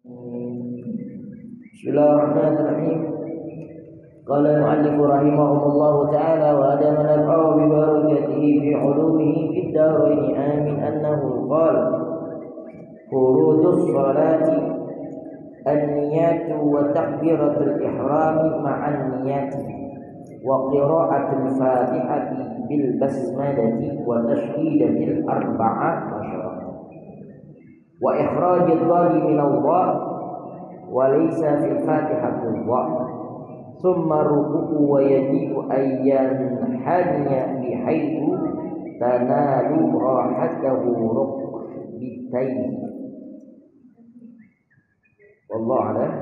Bismillahirrahmanirrahim. Qala al-mu'allif rahimahullahu ta'ala wa adama naf'ahu bi barakatihi fi 'ulumihi fid darain amin annahu qala furudus salati an-niyatu wa takbiratul ihrami ma'an niyati wa qira'atul fatihati bil basmalati wa tashhidatil arba'a wa ikhrajid dhali min Allah wa laysa fil fatihati wa thumma ruku'u wa yajibu ayyan hanya bihaythu tanalu rahatahu rukbitayn. Wallahu a'lam.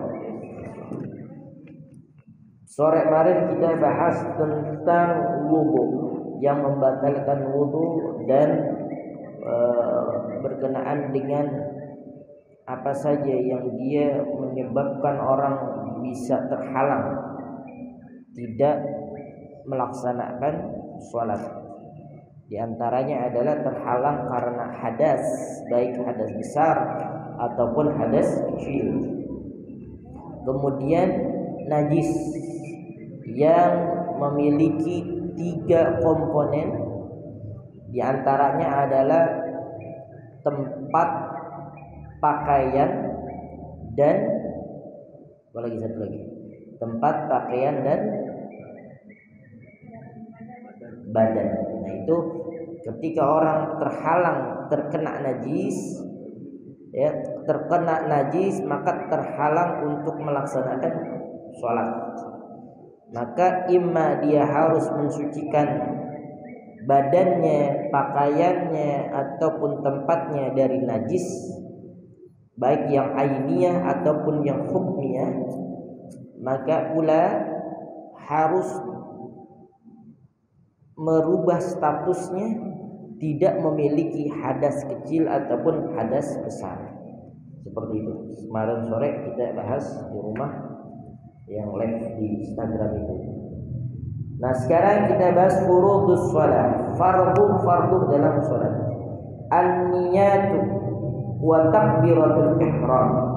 Sore kemarin kita bahas tentang wudu yang membatalkan wudu dan berkenaan dengan apa saja yang dia menyebabkan orang bisa terhalang tidak melaksanakan sholat. Di antaranya adalah terhalang karena hadas, baik hadas besar ataupun hadas kecil. Kemudian najis yang memiliki 3 komponen, di antaranya adalah tempat pakaian dan tempat pakaian dan badan. Nah, itu ketika orang terkena najis, maka terhalang untuk melaksanakan sholat. Maka imma dia harus mensucikan badannya, pakaiannya ataupun tempatnya dari najis, baik yang ainiyah ataupun yang hukmiyah. Maka pula harus merubah statusnya, tidak memiliki hadas kecil ataupun hadas besar. Seperti itu. Kemarin sore kita bahas di rumah yang live di Instagram itu. Nah, sekarang kita bahas furudus shalah, fardu dalam salat. An-niyatu wa takbiratul ihram.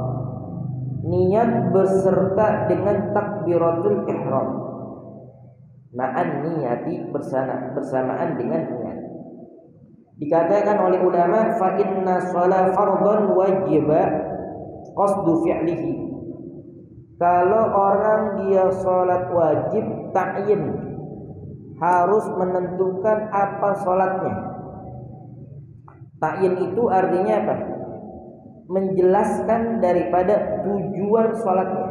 Niat beserta dengan takbiratul ihram. Ma'an niyati bersamaan dengan niat. Dikatakan oleh ulama fa inna shalah fardhon wajiba qasdu fi'lihi. Kalau orang dia salat wajib ta'yin, harus menentukan apa salatnya. Ta'yin itu artinya apa? Menjelaskan daripada tujuan salatnya.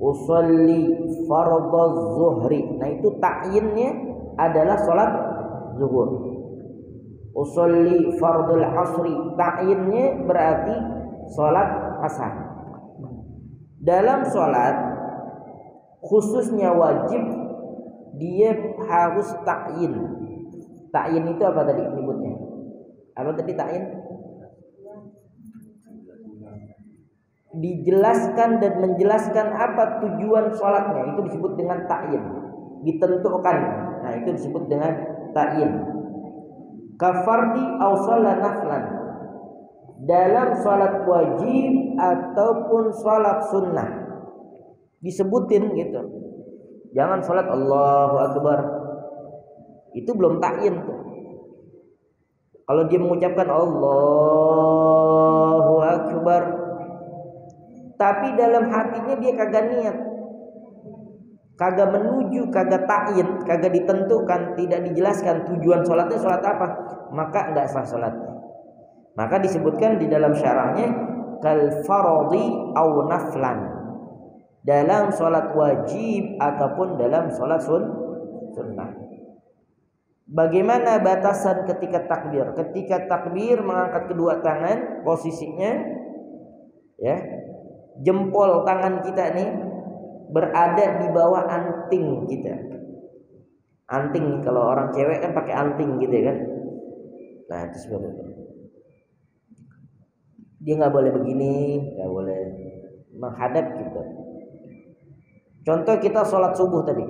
Usolli fardhaz zuhri. Nah, itu ta'yinnya adalah salat zuhur. Usolli fardhul asri. Ta'yinnya berarti salat asar. Dalam salat khususnya wajib dia harus ta'yin. Ta'yin itu apa tadi menyebutnya? Apa tadi ta'yin? Dijelaskan dan menjelaskan apa tujuan sholatnya, itu disebut dengan ta'yin. Ditentukan, nah itu disebut dengan ta'yin. Kafardi aw shalat naflan, dalam sholat wajib ataupun sholat sunnah disebutin gitu. Jangan sholat Allahu Akbar, itu belum ta'yin tuh. Kalau dia mengucapkan Allahu Akbar, tapi dalam hatinya dia kagak niat, kagak menuju, kagak ta'yin, kagak ditentukan, tidak dijelaskan tujuan sholatnya sholat apa, maka enggak sah sholatnya. Maka disebutkan di dalam syarahnya kal faradi au naflan, dalam sholat wajib ataupun dalam sholat sunnah. Bagaimana batasan ketika takbir? Ketika takbir mengangkat kedua tangan, posisinya ya, jempol tangan kita nih berada di bawah anting kita. Anting, kalau orang cewek kan pakai anting gitu ya kan. Nah, itu seperti itu. Dia nggak boleh begini, nggak boleh menghadap gitu. Contoh kita sholat subuh tadi,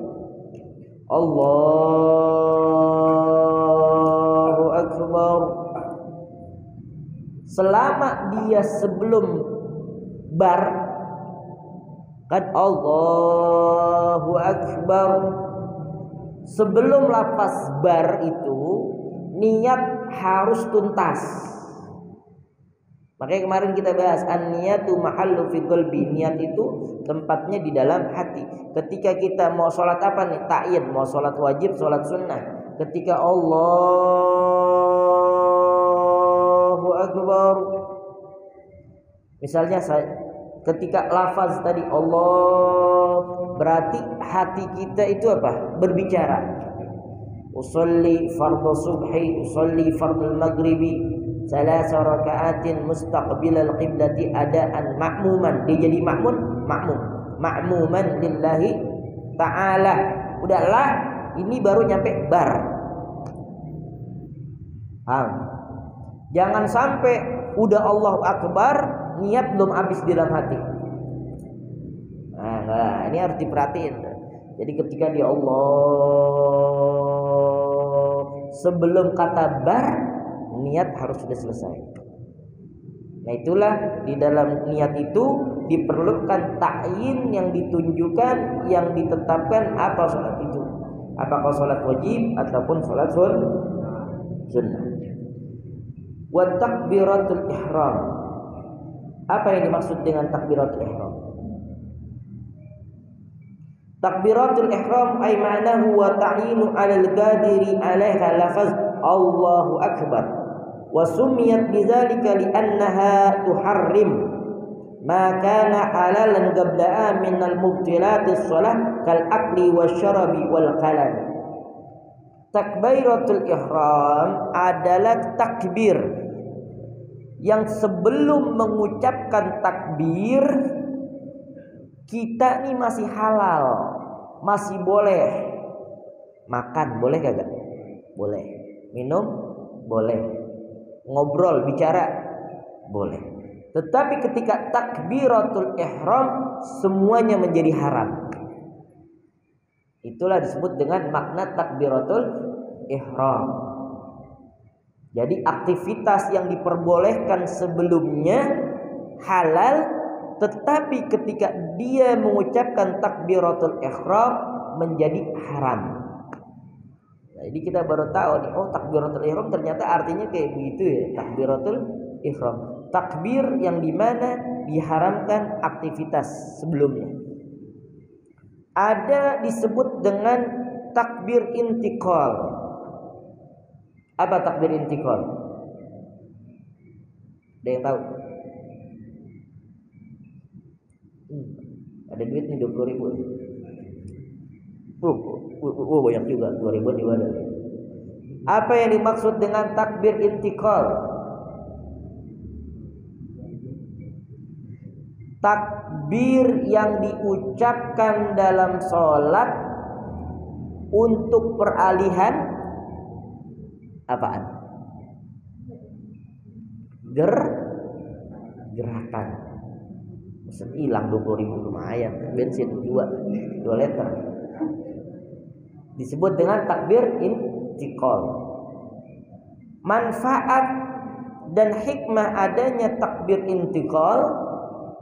Allahu Akbar. Selama dia sebelum bar kan Allahu Akbar. Sebelum lafaz bar itu niat harus tuntas. Makanya kemarin kita bahas an-niyatu mahallu fi qalbi. Niat itu tempatnya di dalam hati. Ketika kita mau sholat apa nih? Ta'yin, mau sholat wajib, sholat sunnah. Ketika Allahu Akbar, misalnya ketika lafaz tadi Allah, berarti hati kita itu apa? Berbicara. Usolli fardhu subhi, usolli fardhu maghribi, salasa raka'atin mustaqbilal qiblati adaan ma'muman. Dia jadi ma'muman lillahi ta'ala. Udahlah, ini baru nyampe bar. Jangan sampai udah Allahu Akbar niat belum habis di dalam hati. Nah, ini harus diperhatiin. Jadi ketika dia Allah, sebelum kata bar, niat harus sudah selesai. Nah itulah di dalam niat itu diperlukan ta'yin yang ditunjukkan, yang ditetapkan apa sholat itu. Apakah sholat wajib ataupun sholat sunnah. Wa takbiratul ihram. Apa yang dimaksud dengan takbiratul ihram? Takbiratul ihram ay ma'nahu wa ta'yinu 'alal qadiri 'alaiha lafaz Allahu Akbar. Wa sumiyat bidzalika li'annaha tuharrim ma kana halalan qabla'a minal mubtilatis shalah kal akli wasyarabi wal qalam. Takbiratul ihram adalah takbir yang sebelum mengucapkan takbir kita nih masih halal, masih boleh makan, boleh kagak? Boleh. Minum boleh. Ngobrol, bicara boleh. Tetapi ketika takbiratul ihram semuanya menjadi haram. Itulah disebut dengan makna takbiratul ihram. Jadi aktivitas yang diperbolehkan sebelumnya halal, tetapi ketika dia mengucapkan takbiratul ihram menjadi haram. Nah, jadi kita baru tahu nih, oh takbiratul ihram ternyata artinya kayak begitu ya, takbiratul ihram. Takbir yang dimana diharamkan aktivitas sebelumnya. Ada disebut dengan takbir intiqal. Apa takbir intiqal? Ada yang tahu? Ada duit nih 20.000. Banyak juga, 2.000 juga ada. Apa yang dimaksud dengan takbir intiqal? Takbir yang diucapkan dalam sholat untuk peralihan apaan? Gerakan. Hilang 20.000 lumayan, bensin 2 liter. Disebut dengan takbir intiqal. Manfaat dan hikmah adanya takbir intiqal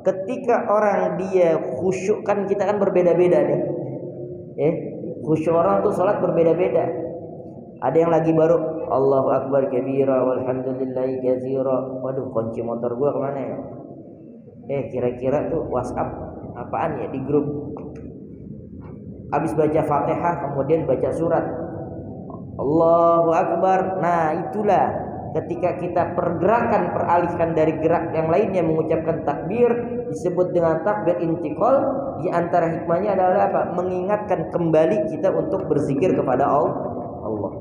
ketika orang dia khusyuk, kan kita kan berbeda-beda nih. Khusyuk orang tuh sholat berbeda-beda. Ada yang lagi baru Allahu Akbar kabira walhamdulillahi katsira. Waduh, kunci motor gua kemana ya? Kira-kira tuh WhatsApp apaan ya di grup. Habis baca Fatihah kemudian baca surat Allahu Akbar. Nah itulah ketika kita pergerakan peralihkan dari gerak yang lainnya mengucapkan takbir, disebut dengan takbir intiqal. Di antara hikmahnya adalah apa? Mengingatkan kembali kita untuk berzikir kepada Allah.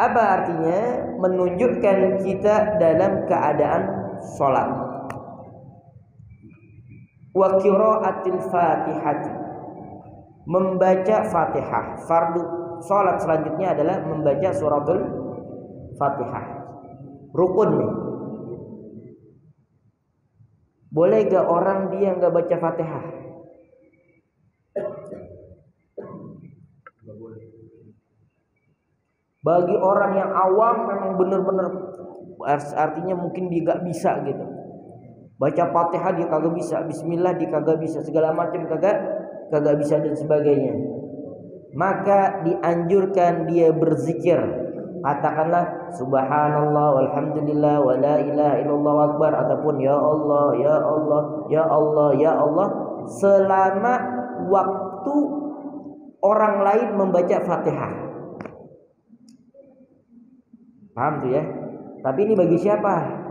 Apa artinya? Menunjukkan kita dalam keadaan sholat. Wa qiraatil Fatihati, membaca Fatihah. Fardu sholat selanjutnya adalah membaca suratul Fatihah. Rukun nih. Boleh gak orang dia gak baca Fatihah? Bagi orang yang awam memang benar-benar artinya mungkin dia gak bisa gitu. Baca Fatihah dia kagak bisa, bismillah dia kagak bisa, segala macam kagak bisa dan sebagainya. Maka dianjurkan dia berzikir. Katakanlah subhanallah walhamdulillah wa la ilaha illallah akbar, ataupun ya Allah ya Allah ya Allah ya Allah, selama waktu orang lain membaca Fatihah. Paham tuh ya? Tapi ini bagi siapa?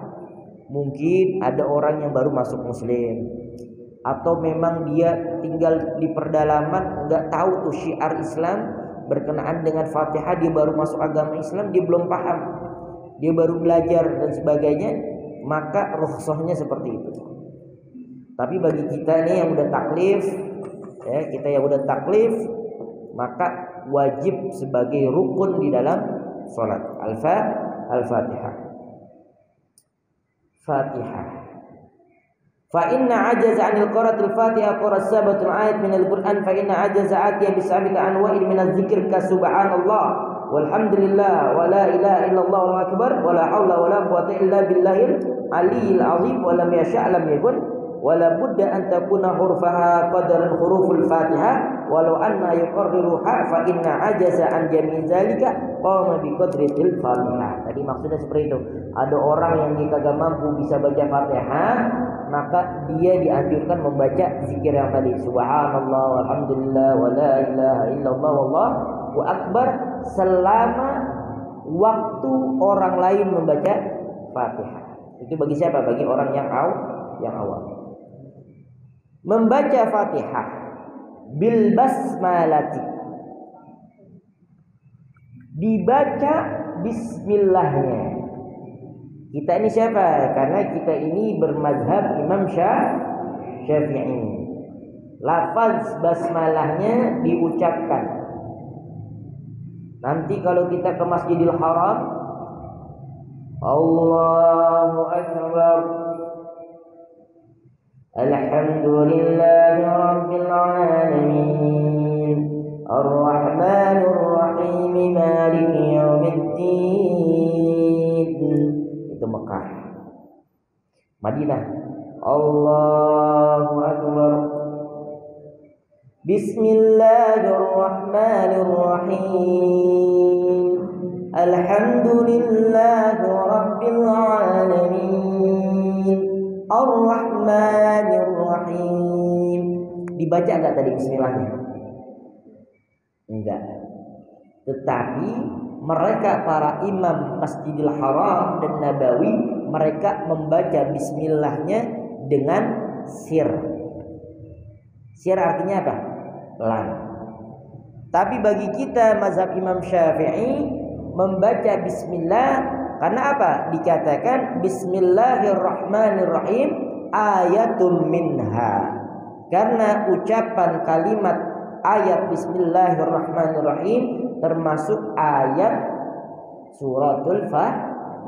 Mungkin ada orang yang baru masuk Muslim, atau memang dia tinggal di pedalaman, nggak tahu tuh syiar Islam berkenaan dengan Fatihah, dia baru masuk agama Islam, dia belum paham, dia baru belajar dan sebagainya, maka rukhsahnya seperti itu. Tapi bagi kita nih yang udah taklif, ya, kita yang udah taklif, maka wajib sebagai rukun di dalam salat Al-Fatihah. Fatihah. Fa inna ajaza 'anil qira'atil Fatihah qara sabatul ayat min al-Qur'an, fa inna ajaza atiya bisabika anwa'in min az-zikr ka subhanallah walhamdulillah wa la ilaha illallah wal akbar wa la haula wa la quwwata illa billahil aliyyil azim wa lam yasha' lam yakun wa la budda an takuna hurfaha qadran huruful Fatihah walau anna yuqarriruha fa inna ajaza an jami' zalika qama bi qadritil Fatihah. Tadi maksudnya seperti itu. Ada orang yang dia kagak mampu bisa baca Fatihah, maka dia dianjurkan membaca zikir yang tadi, subhanallah walhamdulillah wa la ilaha illallah wallahu akbar, selama waktu orang lain membaca Fatihah. Itu bagi siapa? Bagi orang yang awam. Membaca Fatihah bil basmalati, dibaca bismillahnya. Kita ini siapa? Karena kita ini bermazhab Imam Syafi'i. Lafaz basmalahnya diucapkan. Nanti kalau kita ke Masjidil Haram, Allahu Akbar, Alhamdulillahi Rabbil Alamin, Ar-Rahmanir Rahim, Maliki Yaumiddin. Itu Mekah. Madinah, Allahu Akbar, Bismillahirrahmanirrahim, Alhamdulillahi Rabbil Alamin, Ar-Rahmanir Rahim. Dibaca enggak tadi bismillahnya? Enggak. Tetapi mereka para imam Masjidil Haram dan Nabawi, mereka membaca bismillahnya dengan sir. Sir artinya apa? Pelan. Tapi bagi kita mazhab Imam Syafi'i membaca bismillah, karena apa? Dikatakan bismillahirrahmanirrahim ayatun minha. Karena ucapan kalimat ayat bismillahirrahmanirrahim termasuk ayat suratul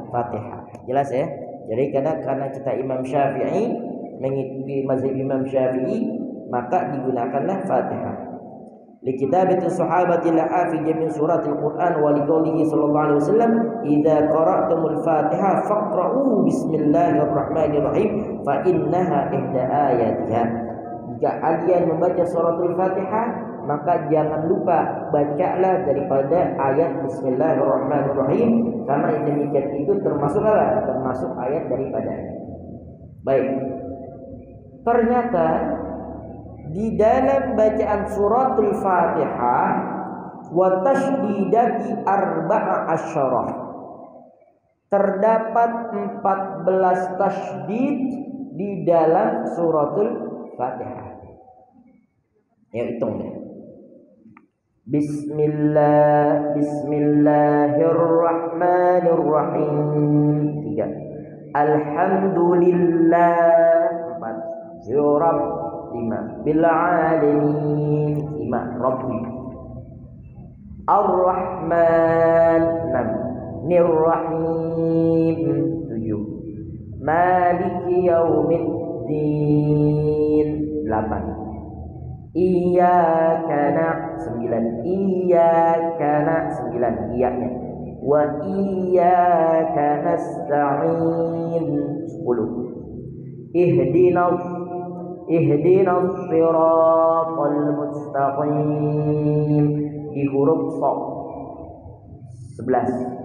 Fatihah. Jelas ya? Jadi karena kita Imam Syafi'i, mengikuti mazhab Imam Syafi'i, maka digunakanlah Fatihah. Likitabati sahabati laha fi jami' suratil Qur'an wa liqaulihi sallallahu alaihi wasallam, idza qara'tumul Fatihah faqra'u bismillahirrahmanirrahim fa innaha ihda ayatiha. Jika kalian membaca suratul Fatihah, maka jangan lupa bacalah daripada ayat bismillahirrahmanirrahim, karena yang demikian itu termasuk apa? Termasuk ayat daripadanya. Baik. Ternyata di dalam bacaan suratul Fatihah wa tasydidati arba'a asyarah, terdapat 14 tasydid di dalam suratul Fatihah. Ya, hitung deh. Bismillahirrahmanirrahim 3. Alhamdulillah 4. Ya Rabb 5. Bil alamin 5. Rabbi. Ar-Rahman 6. Nir-Rahim 7. Maliki Yaumiddin 8. Iyyaka na'budu 9. Iyyaka na'budu 9 iyanya. Wa iyyaka nasta'in 10. ihdinas siratal mustaqim di huruf sha 11.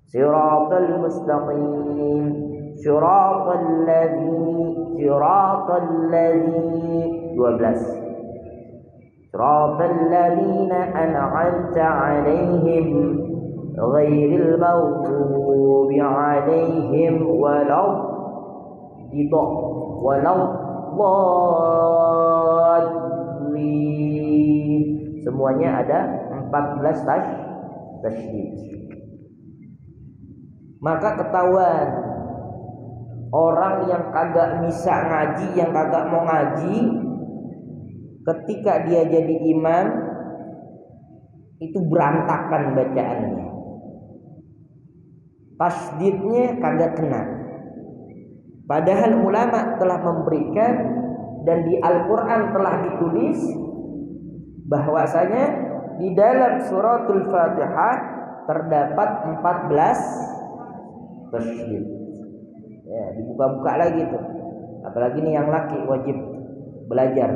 Siratal mustaqim, siratal ladzi 12. Siratal ladzina an'amta 'alaihim ghairil maghdubi 'alaihim waladdallin. Semuanya ada 14 tasydid. Maka ketahuan orang yang kagak bisa ngaji, yang kagak mau ngaji, ketika dia jadi imam itu berantakan bacaannya, tasydidnya kagak kena. Padahal ulama telah memberikan dan di Al-Quran telah ditulis bahwasanya di dalam suratul Fatihah terdapat 14 tasydid. Ya, dibuka-buka lagi tuh. Apalagi nih yang laki wajib belajar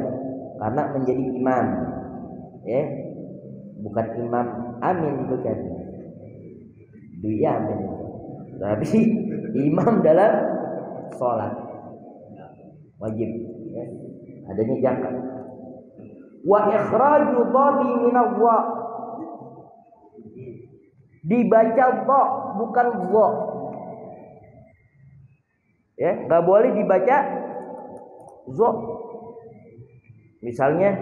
karena menjadi imam. Ya. Bukan imam amin, bukan. Dia amin. Tapi imam dalam sholat wajib, ya. Adanya zakat. Wa ikhraju dhadi min adh-dha. Dibaca dha bukan dha. Ya, enggak boleh dibaca dha. Misalnya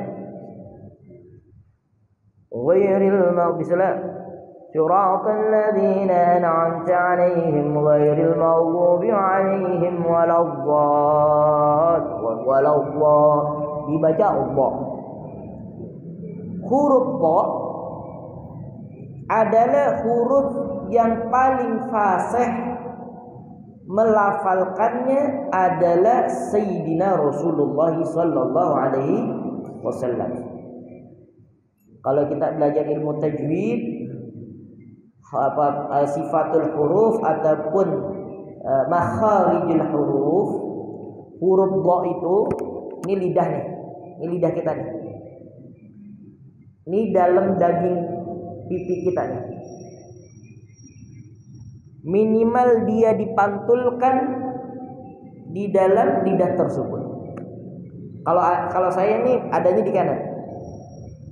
ghairil maghdubi siratal ladzina an'amta 'alaihim ghairil maghdubi 'alaihim waladdallin. Dibaca Allah. Huruf Dha adalah huruf yang paling fasih melafalkannya adalah Sayyidina Rasulullah sallallahu alaihi wasallam. Kalau kita belajar ilmu tajwid, sifatul huruf ataupun makharijul huruf, huruf Dha itu, ini lidah nih, ini lidah kita nih, ini dalam daging pipi kita nih. Minimal dia dipantulkan di dalam lidah tersebut. Kalau saya ini adanya di kanan.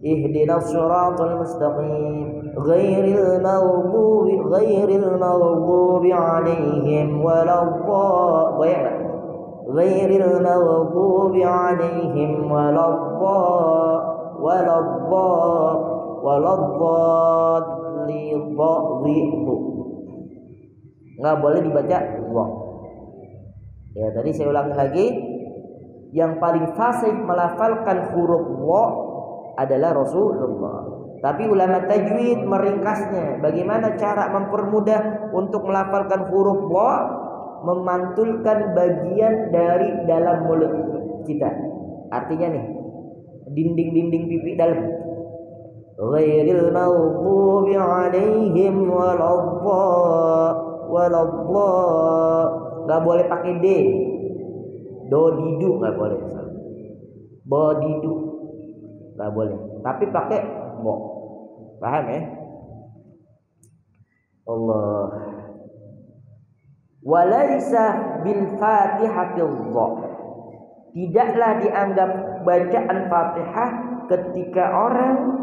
Ihdinas siratal mustaqim ghairil maghdubi 'alaihim waladdallin. Ghairil maghdubi 'alaihim waladdallin. Nggak boleh dibaca Allah. Ya, tadi saya ulangi lagi, yang paling fasih melafalkan huruf wa adalah Rasulullah. Tapi ulama tajwid meringkasnya. Bagaimana cara mempermudah untuk melafalkan huruf wa? Memantulkan bagian dari dalam mulut kita. Artinya nih, dinding-dinding pipi dalam. Ghairil maghdubi 'alaihim waladdallin. Nggak boleh pakai D. Do didu nggak boleh. Bo didu nggak boleh. Tapi pakai bo. Paham ya? Allah. Walaisa bil Fatihatil dha. Tidaklah dianggap bacaan Fatihah ketika orang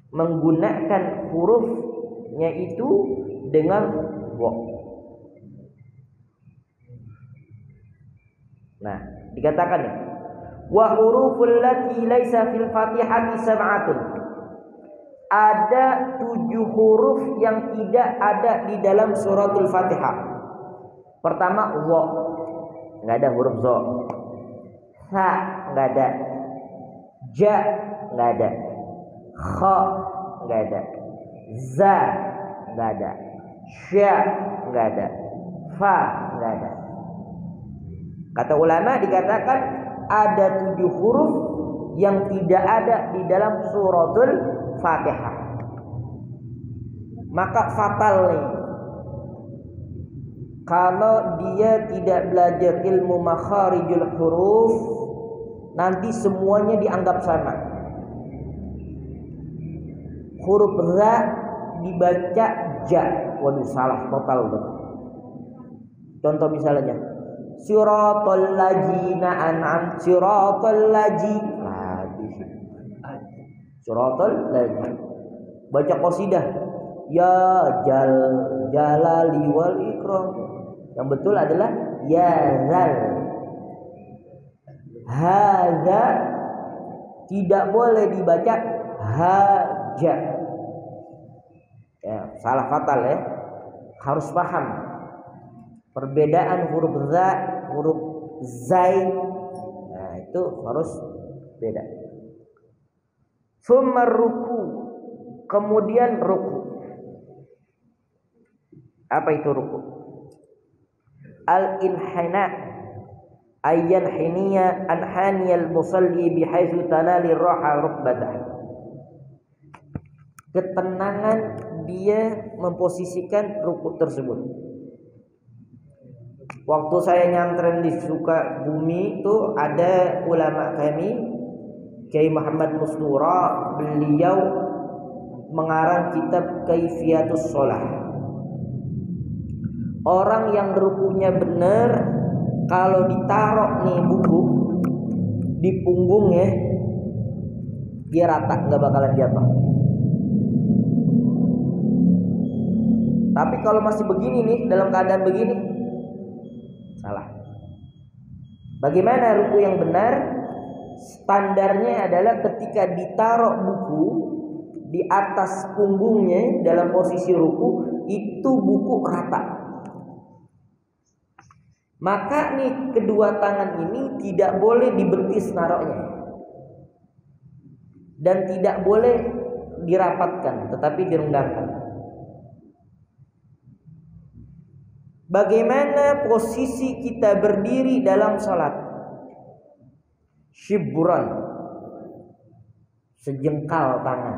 menggunakan hurufnya itu dengan dha. Nah, dikatakan nih, wa huruful lati laisa fil Fatihati sab'atun. Ada 7 huruf yang tidak ada di dalam suratul Fatihah. Pertama, wa, enggak ada huruf za. Sa, enggak ada. Ja, enggak ada. Kha, enggak ada. Za, enggak ada. Sya, enggak ada. Fa, enggak ada. Kata ulama dikatakan ada 7 huruf yang tidak ada di dalam suratul Fatihah. Maka fatal nih kalau dia tidak belajar ilmu makharijul huruf, nanti semuanya dianggap sama. Huruf za dibaca ja. Waduh, salah total tuh. Contoh misalnya, siratal ladzina an'am, siratal ladzi. Siratal ladzi. Baca qasidah, ya jalali wal ikram. Yang betul adalah ya zal. Hadza tidak boleh dibaca haja. Ya, salah fatal ya. Harus paham perbedaan huruf za, huruf zai. Nah, itu harus beda. Summa ruku, kemudian ruku. Apa itu ruku? Al-inhina ayyan hiniya anhaniyal musalli bihaitsu tanali raha rukbatah. Ketenangan dia memposisikan ruku tersebut. Waktu saya nyantren di Sukabumi itu ada ulama kami, Kiai Muhammad Mustura, beliau mengarang kitab Kaifiyatus Shalah. Orang yang rukunya benar, kalau ditaruh nih buku di punggungnya, dia rata, nggak bakalan jatuh. Tapi kalau masih begini nih, dalam keadaan begini, salah. Bagaimana ruku yang benar? Standarnya adalah ketika ditaruh buku di atas punggungnya dalam posisi ruku, itu buku rata. Maka nih kedua tangan ini tidak boleh dibetis naruhnya, dan tidak boleh dirapatkan, tetapi direndahkan. Bagaimana posisi kita berdiri dalam salat? Shibran, sejengkal tangan.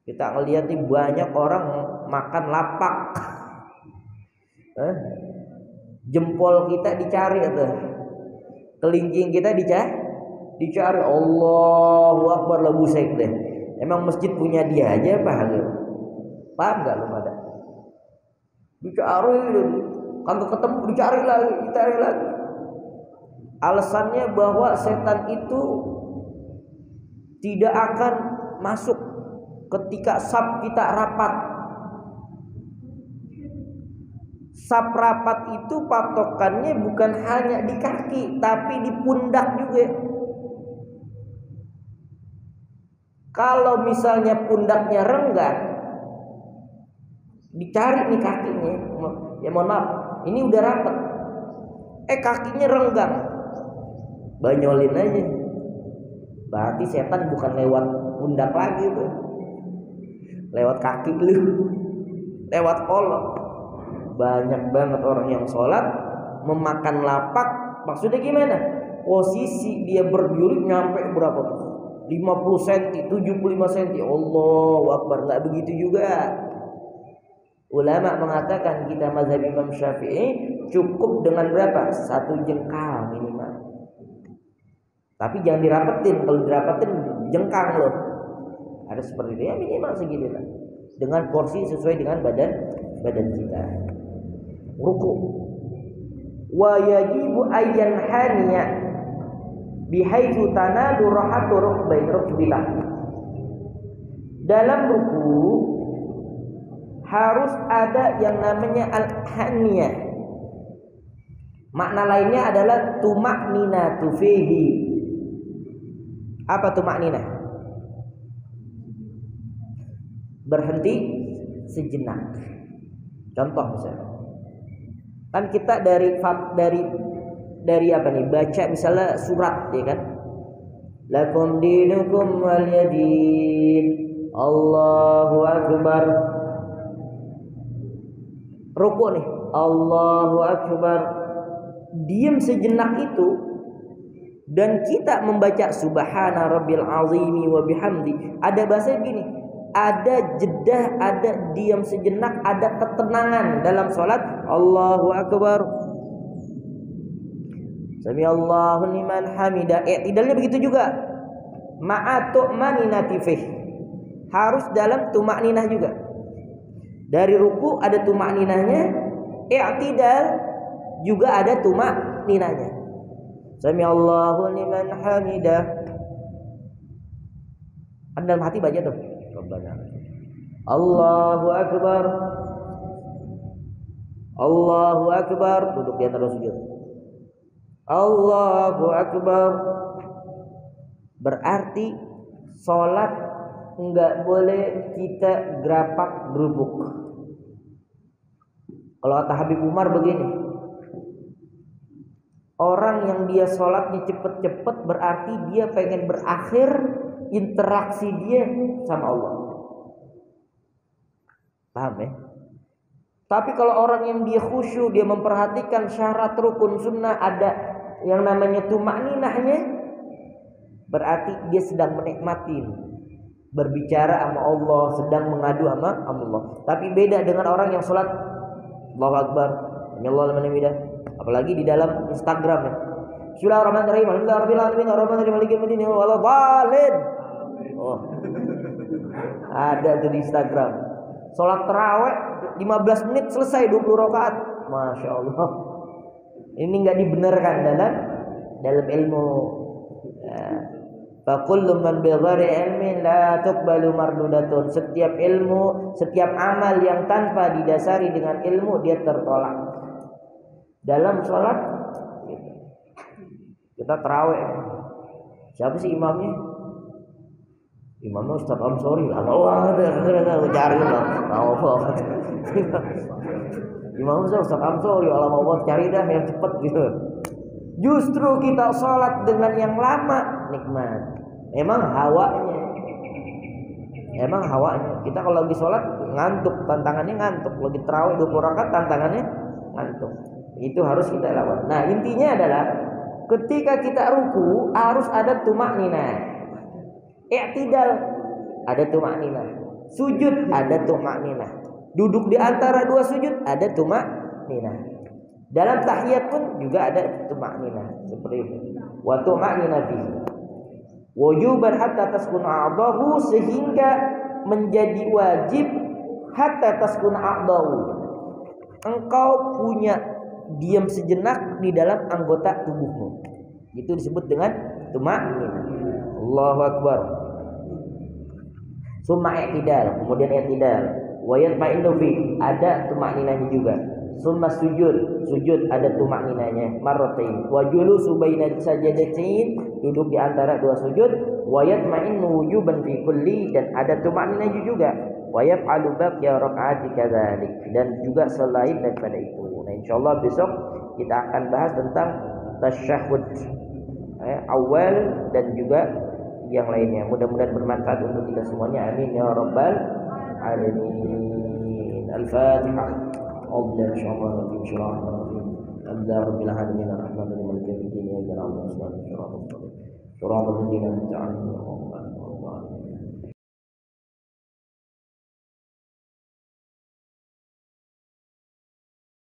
Kita ngelihat nih banyak orang makan lapak. Jempol kita dicari atau kelingking kita dicari. Allahu Akbar, lah busek deh. Emang masjid punya dia aja apa hal? Paham gak lu pada? Dicari, kagak ketemu, dicari lagi. Alasannya bahwa setan itu tidak akan masuk ketika saf kita rapat. Saf rapat itu patokannya bukan hanya di kaki, tapi di pundak juga. Kalau misalnya pundaknya renggang, dicari nih kakinya, ya mohon maaf, ini udah rapat, kakinya renggang, banyolin aja. Berarti setan bukan lewat pundak lagi tuh, lewat kaki lu, lewat kolong. Banyak banget orang yang sholat memakan lapak. Maksudnya gimana? Posisi dia berdiri nyampe berapa tuh? 50 cm, 75 cm. Allahu Akbar. Nggak begitu juga. Ulama mengatakan kita mazhab Imam Syafi'i cukup dengan berapa? 1 jengkal minimal. Tapi jangan dirapetin. Kalau dirapetin jengkang loh. Ada seperti itu ya, minimal segitu lah. Dengan porsi sesuai dengan badan kita. Ruku. Wa yajibu ayyan haniya bihaitsu tanalu rahatu rukbilah. Dalam ruku harus ada yang namanya al-haniyah. Makna lainnya adalah tumakninatu fihi. Apa tumakninah? Berhenti sejenak. Contoh misalnya, kan kita dari apa nih? Baca misalnya surat, ya kan? Lakum dinukum waliyadin. Allahu Akbar. Ruku nih, Allahu Akbar. Diam sejenak itu, dan kita membaca Subhana Rabbil Azimi wa bihamdi. Ada bahasa begini, ada jedah, ada diam sejenak, ada ketenangan dalam sholat. Allahu Akbar, Sami Allahu liman hamidah. I'tidalnya begitu juga. Ma'a tu'maninati fih, harus dalam tumakninah juga. Dari ruku ada tumakninahnya, i'tidal juga ada tumakninahnya. Sami Allahu liman hamidah. Dalam hati baca tuh, Rabbana Allahu Akbar, Allahu Akbar, duduk di antara sujud. Allahu Akbar, berarti sholat enggak boleh kita gerapak gerubuk. Kalau kata Habib Umar begini, orang yang dia sholatnya cepet-cepet berarti dia pengen berakhir interaksi dia sama Allah. Paham ya? Tapi kalau orang yang dia khusyuk, dia memperhatikan syarat rukun sunnah, ada yang namanya tumakninahnya, berarti dia sedang menikmati berbicara sama Allah, sedang mengadu sama Allah. Tapi beda dengan orang yang sholat Allahu Akbar, Allahu liman hamidah, apalagi di dalam Instagram ya. Bismillahirrahmanirrahim. Alhamdulillahirabbil alamin arrahmanirrahim maliki yaumiddin waladdallin. Oh. Ada tuh di Instagram. Sholat tarawih 15 menit selesai 20 rakaat. Masya Allah. Ini nggak dibenarkan dalam ilmu. Fa kullu man bi ghairi ilmin la tuqbalu mardudatun. Setiap ilmu, setiap amal yang tanpa didasari dengan ilmu dia tertolak. Dalam sholat gitu. Kita tarawih. Siapa sih imamnya? Imamnya Ustaz Ansori lah. Cari lah. Imamnya Ustaz Ansori, alamat cari dah yang cepat gitu. Justru kita sholat dengan yang lama nikmat. Emang hawanya. Kita kalau lagi sholat ngantuk, tantangannya ngantuk. Lagi tarawih 20 rakaat tantangannya ngantuk. Itu harus kita lawan. Nah, intinya adalah ketika kita ruku harus ada tumakninah. I'tidal ada tumakninah. Sujud ada tumakninah. Duduk di antara dua sujud ada tumakninah. Dalam tahiyat pun juga ada tumakninah seperti itu. Wa tumakninah fihi. Wujuban hatta taskun a'dahu, sehingga menjadi wajib hatta taskun a'dahu. Engkau punya diam sejenak di dalam anggota tubuhmu. Itu disebut dengan tumakninah. Allahu Akbar. Summa i'tidal, kemudian i'tidal. Wa yatma'innu fi, ada tumakninahnya juga. Summa sujud ada tumakninahnya marratain. Wa julusu baina sajadatain, duduk di antara dua sujud. Wa yatma'innu wujuban fi kulli, dan ada tumakninahnya juga. Wa yaf'alu baqiya rakaati kadzalik, dan juga selain daripada itu. Nah, insyaallah besok kita akan bahas tentang tasyahhud awal dan juga yang lainnya. Mudah-mudahan bermanfaat untuk kita semuanya. Amin ya rabbal alamin. Al-Fatihah. Alhamdulillah insyaallah bismillahirrahmanirrahim. Alhamdulillah rabbil alamin arrahmanirrahim maliki yaumiddin iyyaka na'budu wa iyyaka nasta'in ihdinas siratal mustaqim.